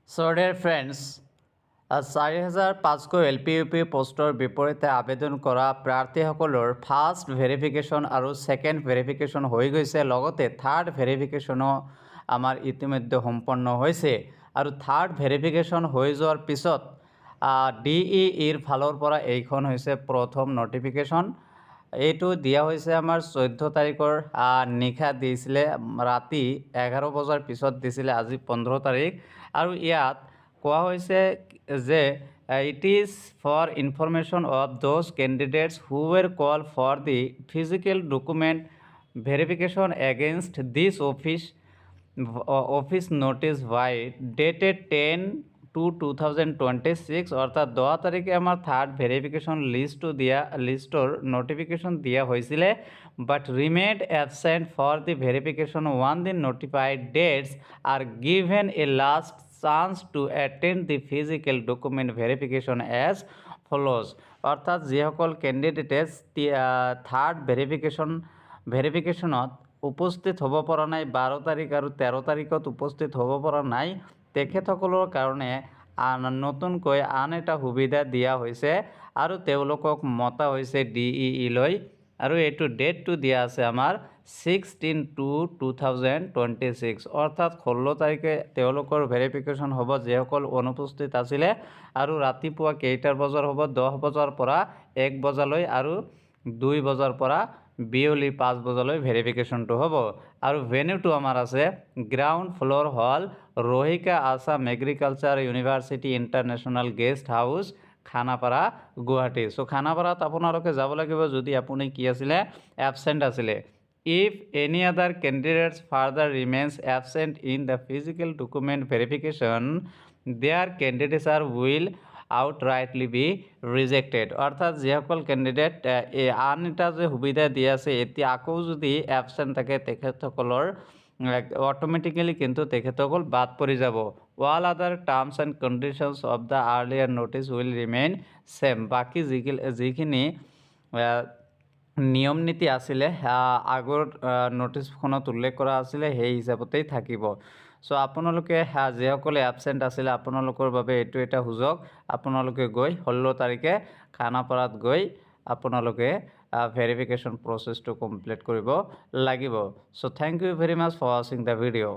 So dear friends, 4,500 LPUP পোষ্টৰ বিপৰীতে আবেদন কৰা প্ৰাৰ্থীসকলৰ ফাৰ্ষ্ট ভেৰিফিকেশ্যন আৰু ছেকেণ্ড ভেৰিফিকেশ্যন হৈ গৈছে, লগতে থাৰ্ড ভেৰিফিকেশ্যনো আমাৰ ইতিমধ্যে সম্পন্ন হৈছে। আৰু থাৰ্ড ভেৰিফিকেশ্যন হৈ যোৱাৰ পিছত DEEৰ ফালৰ পৰা এইখন হৈছে প্ৰথম নটিফিকেশ্যন। এইটো দিয়া হৈছে আমাৰ 14 তাৰিখৰ নিশা দিছিলে, ৰাতি 11 বজাৰ পিছত দিছিলে, আজি 15 তাৰিখ। আৰু ইয়াত কোৱা হৈছে যে it is for information of those candidates who were call for the physical document verification against this office notice vide dated 10/2/2026 অৰ্থাৎ 10 তাৰিখে আমাৰ থাৰ্ড ভেৰিফিকেশ্যন লিষ্টৰ নটিফিকেশ্যন দিয়া হৈছিলে, but remained absent for the verification on the notified dates are given a last chance to attend the physical document verification as follows. অৰ্থাৎ যিসকল কেণ্ডিডেটে third ভেৰিফিকেশ্যনত উপস্থিত হ'ব পৰা নাই, 12 তাৰিখ আৰু 13 তাৰিখত উপস্থিত হ'ব পৰা নাই, তেখেতসকলৰ কাৰণে নতুনকৈ আন এটা সুবিধা দিয়া হৈছে আৰু তেওঁলোকক মতা হৈছে DEE লৈ। আৰু এইটো ডেটটো দিয়া আছে আমাৰ 16/2/2026 অৰ্থাৎ 16 তাৰিখে তেওঁলোকৰ ভেৰিফিকেশ্যন হ'ব, যিসকল অনুপস্থিত আছিলে। আৰু ৰাতিপুৱা কেইটাৰ বজাৰ হ'ব? 10 বজাৰ পৰা 1 বজালৈ আৰু 2 বজাৰ পৰা বিয়লি 5 বজালৈ ভেৰিফিকেশ্যনটো হ'ব। আৰু ভেনিউটো আমাৰ আছে গ্ৰাউণ্ড ফ্ল'ৰ হ'ল Rahika Assam agricultural university international guest house, Khanapara, Guwahati. So' খানাপাৰাত আপোনালোকে যাব লাগিব যদি আপুনি কি আছিলে? এবচেণ্ট আছিলে। If any other candidates further remains absent in the physical document verification their candidature will outrightly be rejected. অৰ্থাৎ যিসকল কেণ্ডিডেট আন এটা যে সুবিধা দিয়া আছে, এতিয়া আকৌ যদি এবচেণ্ট থাকে তেখেতসকলৰ অট'মেটিকেলি কিন্তু তেখেতসকল বাদ পৰি যাব। All other terms and conditions of the earlier notice will remain same. বাকী যিখিনি নিয়ম নীতি আছিলে আগৰ নটিছখনত উল্লেখ কৰা আছিলে, সেই হিচাপতেই থাকিব। চ' আপোনালোকে যিসকলে এবচেণ্ট আছিলে, আপোনালোকৰ বাবে এইটো এটা সুযোগ। আপোনালোকে গৈ 16 তাৰিখে খানাপাৰাত গৈ আপোনালোকে ভেৰিফিকেশ্যন প্ৰচেছটো কমপ্লিট কৰিব লাগিব। So' thank you very much for ৱাচিং দ্য ভিডিঅ'।